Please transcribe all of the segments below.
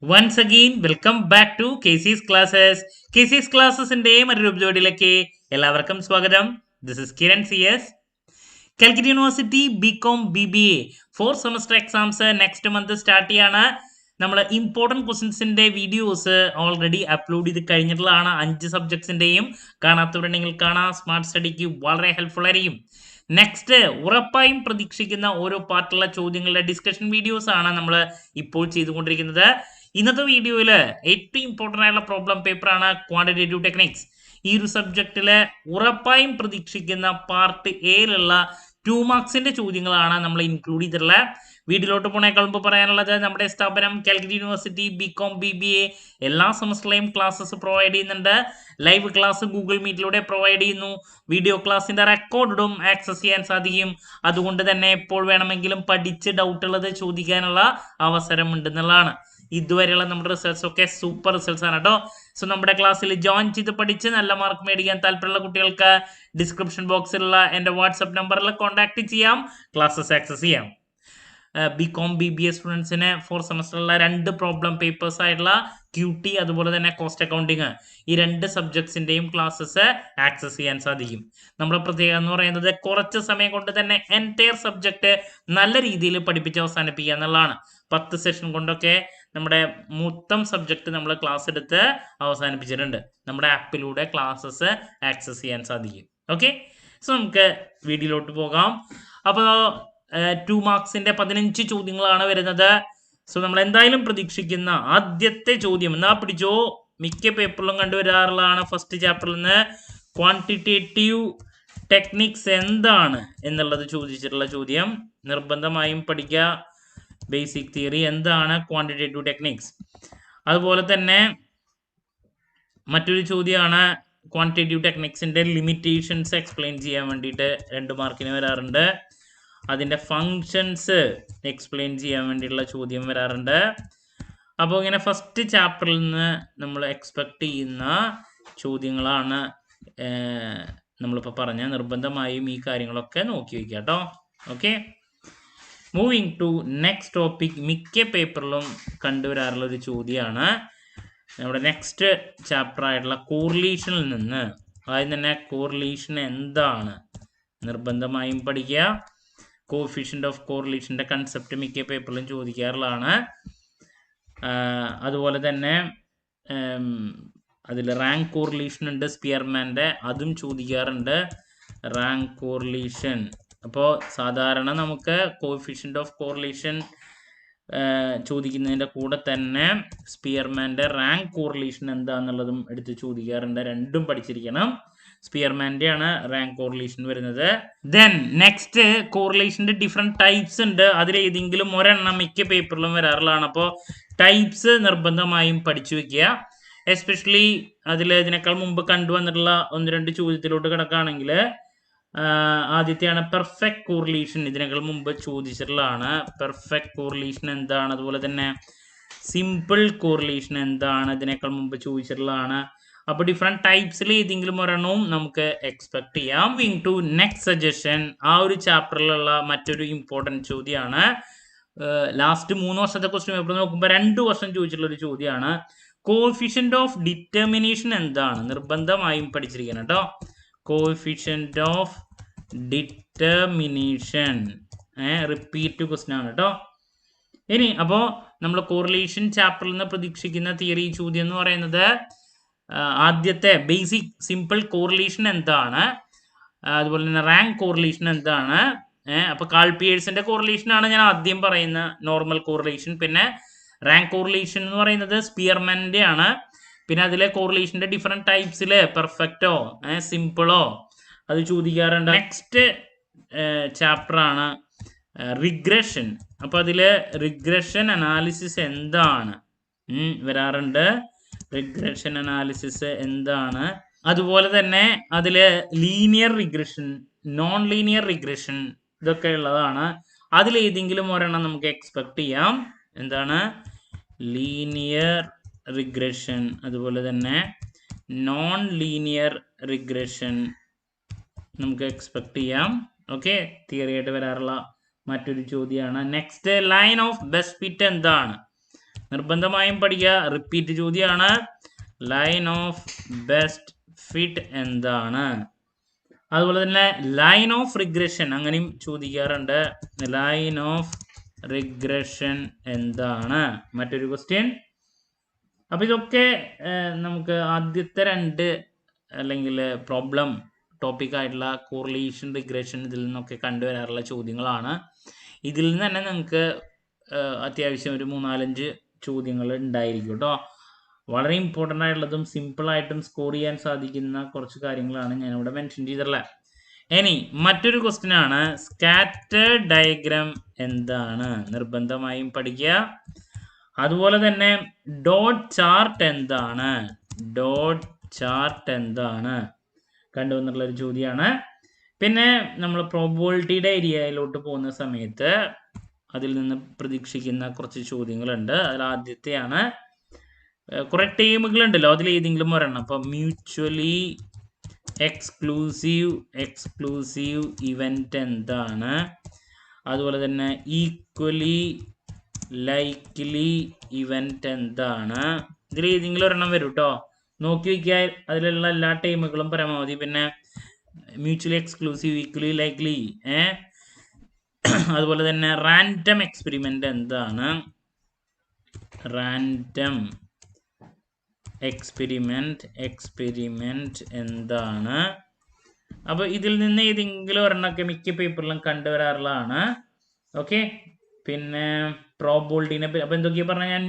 Once again, welcome back to KC's Classes. KC's Classesന്റെ മറ്റൊരു എപ്പിസോഡിലേക്ക് എല്ലാവർക്കും സ്വാഗതം. This is Kiran CS. Calicut university BCom BBA 4 semester exams next month start ചെയ്യാണ്. നമ്മൾ important ക്വസ്റ്റ്യൻസിൻ്റെ വീഡിയോസ് ഓൾറെഡി അപ്ലോഡ് ചെയ്ത് കഴിഞ്ഞിട്ടുള്ളതാണ്. 5 സബ്ജക്ട്സിൻ്റെയും കാണാത്തവരുണ്ടെങ്കിൽ കാണാം. സ്മാർട്ട് സ്റ്റഡിക്ക് വളരെ ഹെൽപ്ഫുൾ ആയിരിക്കും. നെക്സ്റ്റ് ഉറപ്പായും പ്രതീക്ഷിക്കുന്ന ഓരോ പാർട്ടുള്ള ചോദ്യങ്ങളുടെ ഡിസ്കഷൻ വീഡിയോസ് ആണ് നമ്മൾ ഇപ്പോൾ ചെയ്തുകൊണ്ടിരിക്കുന്നത്. ഇന്നത്തെ വീഡിയോയിൽ ഏറ്റവും ഇമ്പോർട്ടൻ്റ് ആയിട്ടുള്ള പ്രോബ്ലം പേപ്പറാണ് ക്വാണ്ടിറ്റേറ്റീവ് ടെക്നിക്സ്. ഈ ഒരു സബ്ജക്റ്റിൽ ഉറപ്പായും പ്രതീക്ഷിക്കുന്ന പാർട്ട് എയിലുള്ള 2 മാർക്സിന്റെ ചോദ്യങ്ങളാണ് നമ്മൾ ഇൻക്ലൂഡ് ചെയ്തിട്ടുള്ളത്. വീഡിയോയിലോട്ട് പോണേക്കാൾ മുമ്പ് പറയാനുള്ളത്, നമ്മുടെ സ്ഥാപനം കാലിക്കറ്റ് യൂണിവേഴ്സിറ്റി BCom BBA എല്ലാ സെമസ്റ്ററിലെയും ക്ലാസ്സസ് പ്രൊവൈഡ് ചെയ്യുന്നുണ്ട്. ലൈവ് ക്ലാസ് ഗൂഗിൾ മീറ്റിലൂടെ പ്രൊവൈഡ് ചെയ്യുന്നു. വീഡിയോ ക്ലാസ്സിന്റെ റെക്കോർഡും ആക്സസ് ചെയ്യാൻ സാധിക്കും. അതുകൊണ്ട് തന്നെ എപ്പോൾ വേണമെങ്കിലും പഠിച്ച് ഡൗട്ട് ഉള്ളത് ചോദിക്കാനുള്ള അവസരം ഉണ്ടെന്നുള്ളതാണ്. ഇതുവരെയുള്ള നമ്മുടെ റിസൾട്ട്സ് ഒക്കെ സൂപ്പർ റിസൾട്ട്സ് ആണ് കേട്ടോ. സോ നമ്മുടെ ക്ലാസ്സിൽ ജോയിൻ ചെയ്ത് പഠിച്ച് നല്ല മാർക്ക് മേടിക്കാൻ താല്പര്യമുള്ള കുട്ടികൾക്ക് ഡിസ്ക്രിപ്ഷൻ ബോക്സിലുള്ള എൻ്റെ വാട്സപ്പ് നമ്പറിൽ കോൺടാക്ട് ചെയ്യാം, ക്ലാസ്സസ് ആക്സസ് ചെയ്യാം. BCom BBA സ്റ്റുഡൻസിന് 4 സെമസ്റ്ററിലുള്ള 2 പ്രോബ്ലം പേപ്പേഴ്സ് ആയിട്ടുള്ള QT അതുപോലെ തന്നെ കോസ്റ്റ് അക്കൗണ്ടിങ്, ഈ 2 സബ്ജക്ട്സിൻ്റെയും ക്ലാസ്സസ് ആക്സസ് ചെയ്യാൻ സാധിക്കും. നമ്മുടെ പ്രത്യേകത എന്ന് പറയുന്നത് കുറച്ച് സമയം കൊണ്ട് തന്നെ എൻറ്റയർ സബ്ജക്റ്റ് നല്ല രീതിയിൽ പഠിപ്പിച്ച് അവസാനിപ്പിക്കുക എന്നുള്ളതാണ്. 10 സെഷൻ കൊണ്ടൊക്കെ നമ്മുടെ മൊത്തം സബ്ജക്റ്റ് നമ്മൾ ക്ലാസ് എടുത്ത് അവസാനിപ്പിച്ചിട്ടുണ്ട്. നമ്മുടെ ആപ്പിലൂടെ ക്ലാസ്സസ് ആക്സസ് ചെയ്യാൻ സാധിക്കും. ഓക്കെ, സോ നമുക്ക് വീഡിയോയിലോട്ട് പോകാം. അപ്പോൾ 2 മാർക്സിന്റെ 15 ചോദ്യങ്ങളാണ് വരുന്നത്. സോ നമ്മൾ എന്തായാലും പ്രതീക്ഷിക്കുന്ന ആദ്യത്തെ ചോദ്യം എന്നാ പിടിച്ചോ, മിക്ക പേപ്പറിലും കണ്ടുവരാറുള്ളതാണ്. ഫസ്റ്റ് ചാപ്റ്ററിൽ നിന്ന് ക്വാണ്ടിറ്റേറ്റീവ് ടെക്നിക്സ് എന്താണ് എന്നുള്ളത് ചോദിച്ചിട്ടുള്ള ചോദ്യം. നിർബന്ധമായും പഠിക്കുക. ബേസിക് തിയറി എന്താണ് ക്വാണ്ടിറ്റേറ്റീവ് ടെക്നിക്സ്. അതുപോലെ തന്നെ മറ്റൊരു ചോദ്യമാണ് ക്വാണ്ടിറ്റേറ്റീവ് ടെക്നിക്സിന്റെ ലിമിറ്റേഷൻസ് എക്സ്പ്ലെയിൻ ചെയ്യാൻ വേണ്ടിയിട്ട് 2 മാർക്കിന് വരാറുണ്ട്. അതിൻ്റെ ഫങ്ഷൻസ് എക്സ്പ്ലെയിൻ ചെയ്യാൻ വേണ്ടിയിട്ടുള്ള ചോദ്യം വരാറുണ്ട്. അപ്പോൾ ഇങ്ങനെ ഫസ്റ്റ് ചാപ്റ്ററിൽ നിന്ന് നമ്മൾ എക്സ്പെക്ട് ചെയ്യുന്ന ചോദ്യങ്ങളാണ് നമ്മളിപ്പോൾ പറഞ്ഞ. നിർബന്ധമായും ഈ കാര്യങ്ങളൊക്കെ നോക്കി വയ്ക്കുക കേട്ടോ. Okay, moving to next topic. മിക്ക പേപ്പറിലും കണ്ടുവരാറുള്ള ഒരു ചോദ്യമാണ് നമ്മുടെ നെക്സ്റ്റ് ചാപ്റ്റർ ആയിട്ടുള്ള കോറിലേഷനിൽ നിന്ന്. ആദ്യം തന്നെ കോറിലേഷൻ എന്താണ് നിർബന്ധമായും പഠിക്കുക. കോഎഫിഷ്യന്റ് ഓഫ് കോറിലേഷൻ്റെ കൺസെപ്റ്റ് മിക്ക പേപ്പറിലും ചോദിക്കാറുള്ളതാണ്. അതുപോലെ തന്നെ അതിൽ റാങ്ക് കോറിലേഷൻ ഉണ്ട്, സ്പിയർമാൻ്റെ, അതും ചോദിക്കാറുണ്ട്. റാങ്ക് കോറിലേഷൻ അപ്പോൾ സാധാരണ നമുക്ക് കോഎഫിഷ്യന്റ് ഓഫ് കോറിലേഷൻ ചോദിക്കുന്നതിൻ്റെ കൂടെ തന്നെ സ്പിയർമാൻ്റെ റാങ്ക് കോറിലേഷൻ എന്താണെന്നുള്ളതും എടുത്ത് ചോദിക്കാറുണ്ട്. രണ്ടും പഠിച്ചിരിക്കണം. സ്പിയർമാൻ്റെ ആണ് റാങ്ക് കോറിലേഷൻ വരുന്നത്. ദെൻ നെക്സ്റ്റ് കോറിലേഷൻ്റെ ഡിഫറെൻറ്റ് ടൈപ്സ് ഉണ്ട്. അതിലേതെങ്കിലും ഒരെണ്ണം മിക്ക പേപ്പറിലും വരാറുള്ളതാണ്. അപ്പോൾ ടൈപ്സ് നിർബന്ധമായും പഠിച്ചു വെക്കുക. എസ്പെഷ്യലി ഇതിനേക്കാൾ മുമ്പ് കണ്ടുവന്നിട്ടുള്ള 1-2 ചോദ്യത്തിലോട്ട് കിടക്കുകയാണെങ്കിൽ, ആദ്യത്തെയാണ് പെർഫെക്റ്റ് കോറിലേഷൻ. ഇതിനേക്കാൾ മുമ്പ് ചോദിച്ചിട്ടുള്ളതാണ്. പെർഫെക്റ്റ് കോറിലേഷൻ എന്താണ്, അതുപോലെ തന്നെ സിമ്പിൾ കോറിലേഷൻ എന്താണ്, ഇതിനേക്കാൾ മുമ്പ് ചോദിച്ചിട്ടുള്ളതാണ്. അപ്പോൾ ഡിഫറെൻറ്റ് ടൈപ്സിൽ ഏതെങ്കിലും ഒരെണ്ണവും നമുക്ക് എക്സ്പെക്ട് ചെയ്യാം. Moving to next suggestion. ആ ഒരു ചാപ്റ്ററിലുള്ള മറ്റൊരു ഇമ്പോർട്ടൻറ്റ് ചോദ്യമാണ്. ലാസ്റ്റ് 3 വർഷത്തെ ക്വസ്റ്റ്യൻ പേപ്പർ നോക്കുമ്പോൾ 2 വർഷം ചോദിച്ചിട്ടുള്ള ഒരു ചോദ്യമാണ്. കോഎഫിഷ്യന്റ് ഓഫ് ഡിറ്റർമിനേഷൻ എന്താണ് നിർബന്ധമായും പഠിച്ചിരിക്കണം കേട്ടോ. Coefficient of determination repeat question ആണ് കേട്ടോ. ഇനി അപ്പോൾ നമ്മൾ കോറിലേഷൻ ചാപ്റ്ററിൽ നിന്ന് പ്രതീക്ഷിക്കുന്ന തിയറി ചോദ്യം എന്ന് പറയുന്നത്, ആദ്യത്തെ ബേസിക് സിമ്പിൾ കോറിലേഷൻ എന്താണ്, അതുപോലെ തന്നെ റാങ്ക് കോറിലേഷൻ എന്താണ്. അപ്പോൾ കാൾ പിയേഴ്സിന്റെ കോറിലേഷൻ ആണ് ഞാൻ ആദ്യം പറയുന്ന നോർമൽ കോറിലേഷൻ. പിന്നെ റാങ്ക് കോറിലേഷൻ എന്ന് പറയുന്നത് സ്പിയർമാൻ്റെ ആണ്. പിന്നെ അതിലെ കോറിലേഷൻ്റെ ഡിഫറെൻറ്റ് ടൈപ്സിൽ പെർഫെക്റ്റോ സിമ്പിളോ അത് ചോദിക്കാറുണ്ട്. നെക്സ്റ്റ് ചാപ്റ്ററാണ് റിഗ്രഷൻ. അപ്പോൾ അതിൽ റിഗ്രഷൻ അനാലിസിസ് എന്താണ് വരാറുണ്ട്. റിഗ്രഷൻ അനാലിസിസ് എന്താണ്. അതുപോലെ തന്നെ അതിൽ linear regression, non linear regression ഇതൊക്കെ ഉള്ളതാണ്. അതിലേതെങ്കിലും ഒരെണ്ണം നമുക്ക് എക്സ്പെക്ട് ചെയ്യാം. എന്താണ് ലീനിയർ റിഗ്രഷൻ, അതുപോലെ തന്നെ നോൺ ലീനിയർ റിഗ്രഷൻ നമുക്ക് എക്സ്പെക്ട് ചെയ്യാം. ഓക്കെ, തിയറി ആയിട്ട് വരാറുള്ള മറ്റൊരു ചോദ്യമാണ്. Next line of best fit എന്താണ്. നിർബന്ധമായും പഠിക്കുക. റിപ്പീറ്റ് ചോദ്യമാണ്. ലൈൻ ഓഫ് ബെസ്റ്റ് ഫിറ്റ് എന്താണ്? അതുപോലെ തന്നെ ലൈൻ ഓഫ് റിഗ്രഷൻ അങ്ങനെയും ചോദിക്കാറുണ്ട്. ലൈൻ ഓഫ് റിഗ്രഷൻ എന്താണ്? മറ്റൊരു ക്വസ്റ്റ്യൻ. അപ്പോൾ ഇതൊക്കെ നമുക്ക് ആദ്യത്തെ 2 അല്ലെങ്കിൽ പ്രോബ്ലം ടോപ്പിക് ആയിട്ടുള്ള കോറിലേഷൻ, റിഗ്രഷൻ ഇതിൽ നിന്നൊക്കെ കണ്ടുവരാറുള്ള ചോദ്യങ്ങളാണ്. ഇതിൽ നിന്ന് തന്നെ നിങ്ങൾക്ക് അത്യാവശ്യം ഒരു 3-4-5 ചോദ്യങ്ങൾ ഉണ്ടായിരിക്കും കേട്ടോ. വളരെ ഇമ്പോർട്ടൻ്റ് ആയിട്ടുള്ളതും സിമ്പിളായിട്ടും സ്കോർ ചെയ്യാൻ സാധിക്കുന്ന കുറച്ച് കാര്യങ്ങളാണ് ഞാനിവിടെ മെൻഷൻ ചെയ്തിട്ടുള്ളത്. ഇനി മറ്റൊരു ക്വസ്റ്റ്യൻ ആണ്, സ്കാറ്റർ ഡയഗ്രാം എന്താണ്? നിർബന്ധമായും പഠിക്കുക. അതുപോലെ തന്നെ ഡോട്ട് ചാർട്ട് എന്താണ്? ഡോട്ട് ചാർട്ട് എന്താണ്? കണ്ടുവന്നിട്ടുള്ളൊരു ചോദ്യമാണ്. പിന്നെ നമ്മൾ പ്രോബബിലിറ്റിയുടെ ഏരിയയിലോട്ട് പോകുന്ന സമയത്ത് അതിൽ നിന്ന് പ്രതീക്ഷിക്കുന്ന കുറച്ച് ചോദ്യങ്ങളുണ്ട്. അതിൽ ആദ്യത്തെയാണ്, കുറേ ടേമുകളുണ്ടല്ലോ, അതിൽ ഏതെങ്കിലും ഒരെണ്ണം. അപ്പം മ്യൂച്വലി എക്സ്ക്ലൂസീവ് ഇവൻ്റ് എന്താണ്? അതുപോലെ തന്നെ ഈക്വലി ലൈക്ലി ഇവൻ്റ് എന്താണ്? ഇതിൽ ഏതെങ്കിലും ഒരെണ്ണം വരും കേട്ടോ. നോക്കി വയ്ക്കുക അതിലുള്ള എല്ലാ ടൈമുകളും പരമാവധി. പിന്നെ മ്യൂച്വലി എക്സ്ക്ലൂസീവ്, ഈക്വലി ലൈക്ലി, അതുപോലെ തന്നെ റാൻഡം എക്സ്പെരിമെൻ്റ് എന്താണ്? റാൻഡം എക്സ്പെരിമെൻ്റ് എന്താണ്? അപ്പോൾ ഇതിൽ നിന്ന് ഏതെങ്കിലും ഒരെണ്ണമൊക്കെ മിക്ക പേപ്പറിലും കണ്ടുവരാറുള്ളതാണ്. ഓക്കെ. പിന്നെ പ്രോബബിലിറ്റിനെ അപ്പോൾ എന്തൊക്കെയാണ് പറഞ്ഞാൽ, ഞാൻ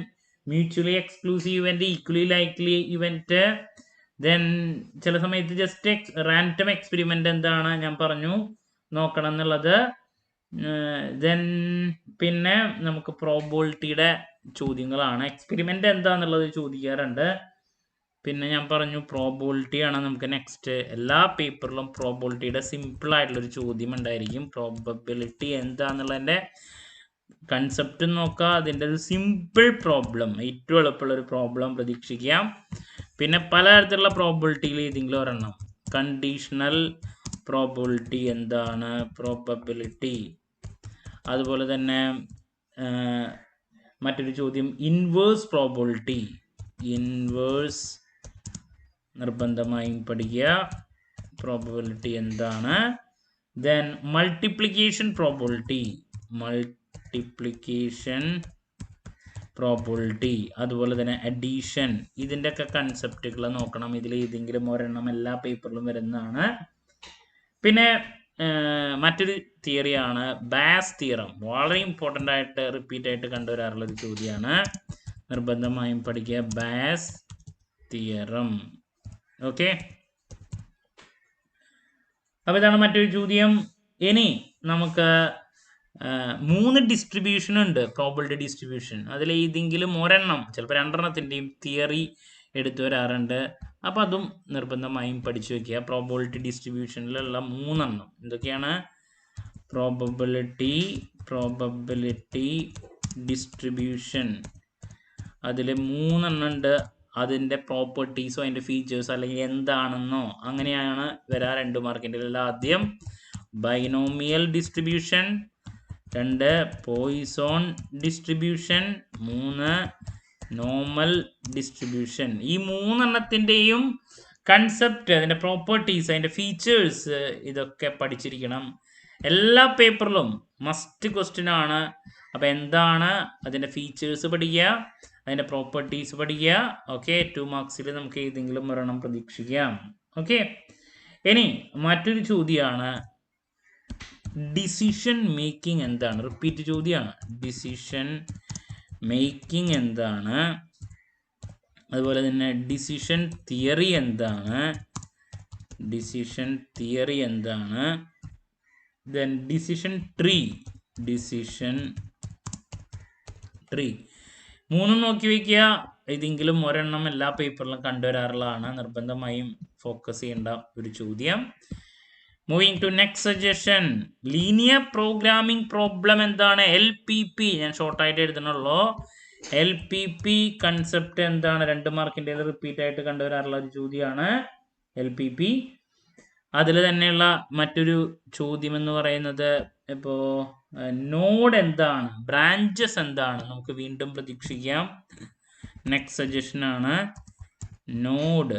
mutually exclusive event, equally likely event, then ചില സമയത്ത് ജസ്റ്റ് റാൻഡം എക്സ്പെരിമെൻ്റ് എന്താണ് ഞാൻ പറഞ്ഞു നോക്കണം എന്നുള്ളത്. ദെൻ പിന്നെ നമുക്ക് പ്രോബബിലിറ്റിയുടെ ചോദ്യങ്ങളാണ്. എക്സ്പെരിമെൻ്റ് എന്താണെന്നുള്ളത് ചോദിക്കാറുണ്ട്. പിന്നെ ഞാൻ പറഞ്ഞു പ്രോബബിലിറ്റിയാണ് നമുക്ക് നെക്സ്റ്റ്. എല്ലാ പേപ്പറിലും പ്രോബബിലിറ്റിയുടെ സിമ്പിളായിട്ടുള്ളൊരു ചോദ്യം ഉണ്ടായിരിക്കും. പ്രോബബിലിറ്റി എന്താണെന്നുള്ളതിൻ്റെ കൺസെപ്റ്റ് നോക്കുക, അതിൻ്റെ ഒരു സിമ്പിൾ പ്രോബ്ലം, ഏറ്റവും എളുപ്പമുള്ളൊരു പ്രോബ്ലം പ്രതീക്ഷിക്കാം. പിന്നെ പലതരത്തിലുള്ള പ്രോബബിലിറ്റിയിൽ ഏതെങ്കിലും ഒരെണ്ണം. കണ്ടീഷണൽ പ്രോബബിലിറ്റി എന്താണ്? പ്രോബബിലിറ്റി. അതുപോലെ തന്നെ മറ്റൊരു ചോദ്യം ഇൻവേഴ്സ് പ്രോബബിലിറ്റി. ഇൻവേഴ്സ് നിർബന്ധമായും പഠിക്കുക. പ്രോബബിലിറ്റി എന്താണ്? Then multiplication probability. Multiplication probability. അതുപോലെ തന്നെ അഡീഷൻ. ഇതിൻ്റെയൊക്കെ കൺസെപ്റ്റുകൾ നോക്കണം. ഇതിൽ ഏതെങ്കിലും ഒരെണ്ണം എല്ലാ പേപ്പറിലും വരുന്നതാണ്. പിന്നെ മറ്റൊരു തിയറിയാണ് ബാസ് തിയറം. വളരെ ഇമ്പോർട്ടൻ്റ് ആയിട്ട് റിപ്പീറ്റ് ആയിട്ട് കണ്ടുവരാറുള്ളൊരു ചോദ്യമാണ്. നിർബന്ധമായും പഠിക്കുക ബാസ് തിയറം. ഓക്കെ. അപ്പോൾ ഇതാണ് മറ്റൊരു ചോദ്യം. ഇനി നമുക്ക് 3 ഡിസ്ട്രിബ്യൂഷൻ ഉണ്ട്, പ്രോബബിലിറ്റി ഡിസ്ട്രിബ്യൂഷൻ. അതിൽ ഏതെങ്കിലും ഒരെണ്ണം, ചിലപ്പോൾ 2 തിയറി എടുത്തു വരാറുണ്ട്. അപ്പോൾ അതും നിർബന്ധമായും പഠിച്ചു വയ്ക്കുക. പ്രോബബിലിറ്റി ഡിസ്ട്രിബ്യൂഷനിലുള്ള 3 എന്തൊക്കെയാണ്? Probability distribution. അതിൽ 3 ഉണ്ട്. അതിൻ്റെ പ്രോപ്പർട്ടീസോ അതിൻ്റെ ഫീച്ചേഴ്സോ അല്ലെങ്കിൽ എന്താണെന്നോ അങ്ങനെയാണ് വരാ 2 മാർക്കിൻ്റെ. ആദ്യം binomial distribution, 2 Poisson distribution, 3 normal distribution. ഈ 3 കൺസെപ്റ്റ്, അതിൻ്റെ പ്രോപ്പർട്ടീസ്, അതിൻ്റെ ഫീച്ചേഴ്സ് ഇതൊക്കെ പഠിച്ചിരിക്കണം. എല്ലാ പേപ്പറിലും മസ്റ്റ് ക്വസ്റ്റ്യൻ ആണ്. അപ്പോൾ എന്താണ് അതിൻ്റെ ഫീച്ചേഴ്സ് പഠിക്കുക, അതിൻ്റെ പ്രോപ്പർട്ടീസ് പഠിക്കുക. ഓക്കെ. 2 മാർക്സിൽ നമുക്ക് ഏതെങ്കിലും ഒരെണ്ണം പ്രതീക്ഷിക്കാം. ഓക്കെ. ഇനി മറ്റൊരു ചോദ്യമാണ് ഡിസിഷൻ മേക്കിംഗ് എന്താണ്? റിപ്പീറ്റ് ചോദ്യമാണ്. ഡിസിഷൻ മേക്കിംഗ് എന്താണ്? അതുപോലെ തന്നെ ഡിസിഷൻ തിയറി എന്താണ്? ഡിസിഷൻ തിയറി എന്താണ്? Then decision tree. Decision tree 3 നോക്കി വയ്ക്കുക. ഏതെങ്കിലും ഒരെണ്ണം എല്ലാ പേപ്പറിലും കണ്ടുവരാറുള്ളതാണ്. നിർബന്ധമായും ഫോക്കസ് ചെയ്യേണ്ട ഒരു ചോദ്യം. Moving to next suggestion. Linear programming problem എന്താണ്? LPP. ഞാൻ ഷോർട്ടായിട്ട് എഴുതണുള്ളൂ. LPP കൺസെപ്റ്റ് എന്താണ്? 2 മാർക്കിൻ്റെ റിപ്പീറ്റ് ആയിട്ട് കണ്ടുവരാറുള്ള ഒരു ചോദ്യമാണ് LPP. അതിൽ തന്നെയുള്ള മറ്റൊരു ചോദ്യം എന്ന് പറയുന്നത് ഇപ്പോൾ നോഡ് എന്താണ്, ബ്രാഞ്ചസ് എന്താണ്, നമുക്ക് വീണ്ടും പ്രതീക്ഷിക്കാം. നെക്സ്റ്റ് സജഷൻ ആണ് നോഡ്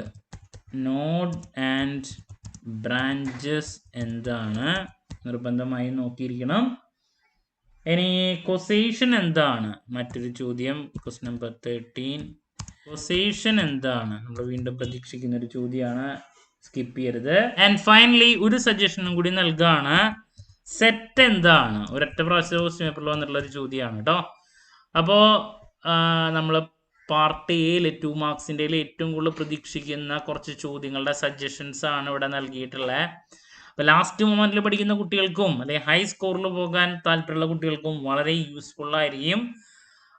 ആൻഡ് ബ്രാഞ്ചസ് എന്താണ്, നിർബന്ധമായി നോക്കിയിരിക്കണം. ഇനി കൊസേഷൻ എന്താണ്, മറ്റൊരു ചോദ്യം. ക്വസ്റ്റ്യൻ നമ്പർ 13, കൊസേഷൻ എന്താണ്, നമ്മൾ വീണ്ടും പ്രതീക്ഷിക്കുന്ന ഒരു ചോദ്യമാണ്, സ്കിപ്പ് ചെയ്യരുത്. ആൻഡ് ഫൈനലി ഒരു സജഷനും കൂടി നൽകുകയാണ്, സെറ്റ് എന്താണ്. ഒരൊറ്റ പ്രാവശ്യം ക്വസ്റ്റ്യൻ പേപ്പറിൽ വന്നിട്ടുള്ള ഒരു ചോദ്യമാണ് കേട്ടോ. അപ്പോൾ നമ്മൾ പാർട്ട് എയിൽ 2 മാർക്സിൻ്റെ ഏറ്റവും കൂടുതൽ പ്രതീക്ഷിക്കുന്ന കുറച്ച് ചോദ്യങ്ങളുടെ സജഷൻസ് ആണ് ഇവിടെ നൽകിയിട്ടുള്ളത്. അപ്പോൾ ലാസ്റ്റ് മൊമെന്റിൽ പഠിക്കുന്ന കുട്ടികൾക്കും അല്ലെങ്കിൽ ഹൈ സ്കോറിൽ പോകാൻ താല്പര്യമുള്ള കുട്ടികൾക്കും വളരെ യൂസ്ഫുൾ ആയിരിക്കും.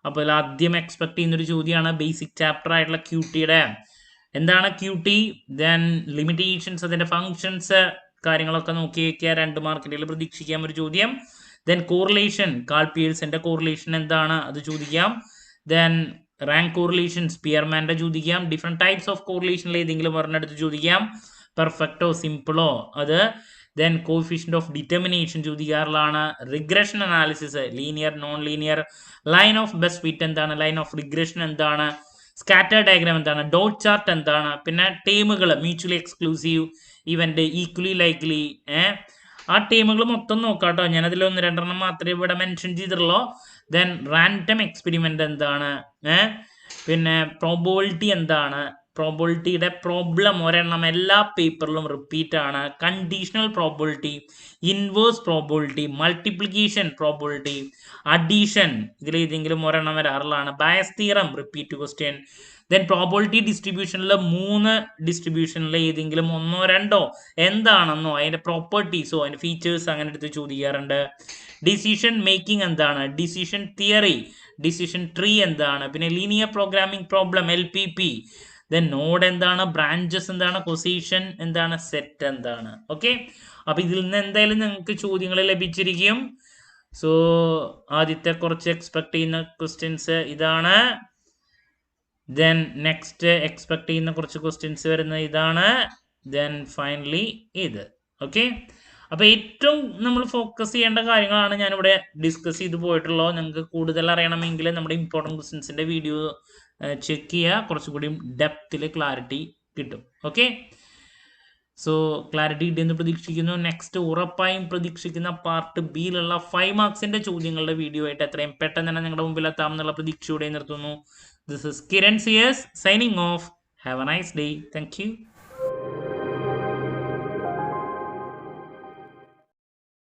അപ്പോൾ ആദ്യം എക്സ്പെക്ട് ചെയ്യുന്നൊരു ചോദ്യമാണ് ബേസിക് ചാപ്റ്റർ ആയിട്ടുള്ള ക്യൂട്ടിയുടെ എന്താണ് ക്യൂട്ടി, ദെൻ ലിമിറ്റേഷൻസ്, അതിൻ്റെ ഫങ്ഷൻസ്, കാര്യങ്ങളൊക്കെ നോക്കി വയ്ക്കുക. 2 മാർക്കിൻ്റെ പ്രതീക്ഷിക്കാം ഒരു ചോദ്യം. ദെൻ കോറിലേഷൻ, കാൾ പിയേഴ്സന്റെ കോറിലേഷൻ എന്താണ്, അത് ചോദിക്കാം. ദെൻ റാങ്ക് കോറിലേഷൻ, സ്പിയർമാൻ്റെ ചോദിക്കാം. ഡിഫറെൻറ്റ് ടൈപ്സ് ഓഫ് കോറിലേഷനിൽ ഏതെങ്കിലും ഒരെണ്ണെടുത്ത് ചോദിക്കാം, പെർഫെക്റ്റോ സിമ്പിളോ അത്. ദെൻ കോഫിഷ്യന്റ് ഓഫ് ഡിറ്റർമിനേഷൻ ചോദിക്കാറുള്ളതാണ്. Regression analysis, linear non linear, line of best fit എന്താണ്, ലൈൻ ഓഫ് റിഗ്രഷൻ എന്താണ്, സ്കാറ്റർ ഡയഗ്രാം എന്താണ്, ഡോട്ട് ചാർട്ട് എന്താണ്, പിന്നെ ടേമുകൾ mutually exclusive, event, equally likely, ആ ടേമുകൾ മൊത്തം നോക്കാം കേട്ടോ. ഞാനതിൽ 1-2 മാത്രമേ ഇവിടെ മെൻഷൻ ചെയ്തിട്ടുള്ളൂ. ദെൻ റാൻഡം എക്സ്പെരിമെന്റ് എന്താണ്, പിന്നെ പ്രോബബിലിറ്റി എന്താണ്, പ്രോബബിലിറ്റിയുടെ പ്രോബ്ലം ഒരെണ്ണം എല്ലാ പേപ്പറിലും റിപ്പീറ്റ് ആണ്. Conditional probability, inverse probability, multiplication probability, addition, ഇതിൽ ഏതെങ്കിലും ഒരെണ്ണം വരാറുള്ളതാണ്. Bayes theorem, repeat question. Then probability ഡിസ്ട്രിബ്യൂഷനിൽ 3 ഡിസ്ട്രിബ്യൂഷനിൽ ഏതെങ്കിലും 1-2 എന്താണെന്നോ അതിൻ്റെ പ്രോപ്പർട്ടീസോ അതിൻ്റെ ഫീച്ചേഴ്സ് അങ്ങനെ എടുത്ത് ചോദിക്കാറുണ്ട്. ഡിസിഷൻ മേക്കിംഗ് എന്താണ്, ഡിസിഷൻ തിയറി, ഡിസിഷൻ ട്രീ എന്താണ്, പിന്നെ linear programming problem LPP. Then node എന്താണ്, ബ്രാഞ്ചസ് എന്താണ്, കൊസേഷൻ എന്താണ്, സെറ്റ് എന്താണ്. ഓക്കെ, അപ്പൊ ഇതിൽ നിന്ന് എന്തായാലും നിങ്ങൾക്ക് ചോദ്യങ്ങൾ ലഭിച്ചിരിക്കും. സോ ആദ്യത്തെ കുറച്ച് എക്സ്പെക്ട് ചെയ്യുന്ന ക്വസ്റ്റ്യൻസ് ഇതാണ്. ദെൻ നെക്സ്റ്റ് എക്സ്പെക്ട് ചെയ്യുന്ന കുറച്ച് ക്വസ്റ്റ്യൻസ് വരുന്നത് ഇതാണ്. ദെൻ ഫൈനലി ഇത്. ഓക്കെ, അപ്പോൾ ഏറ്റവും നമ്മൾ ഫോക്കസ് ചെയ്യേണ്ട കാര്യങ്ങളാണ് ഞാനിവിടെ ഡിസ്കസ് ചെയ്ത് പോയിട്ടുള്ളത്. നിങ്ങൾക്ക് കൂടുതൽ അറിയണമെങ്കിൽ നമ്മുടെ ഇമ്പോർട്ടൻറ്റ് ക്വസ്റ്റ്യൻസിൻ്റെ വീഡിയോ ചെക്ക് ചെയ്യുക, കുറച്ചുകൂടി ഡെപ്തിൽ ക്ലാരിറ്റി കിട്ടും. ഓക്കെ, സോ ക്ലാരിറ്റി കിട്ടിയെന്ന് പ്രതീക്ഷിക്കുന്നു. നെക്സ്റ്റ് ഉറപ്പായും പ്രതീക്ഷിക്കുന്ന പാർട്ട് ബിയിലുള്ള 5 മാർക്സിൻ്റെ ചോദ്യങ്ങളുടെ വീഡിയോ ആയിട്ട് എത്രയും പെട്ടെന്ന് തന്നെ നിങ്ങളുടെ മുമ്പിൽ എത്താമെന്നുള്ള പ്രതീക്ഷയോടെ നിർത്തുന്നു. This is Kiran CS signing off. Have a nice day. Thank you.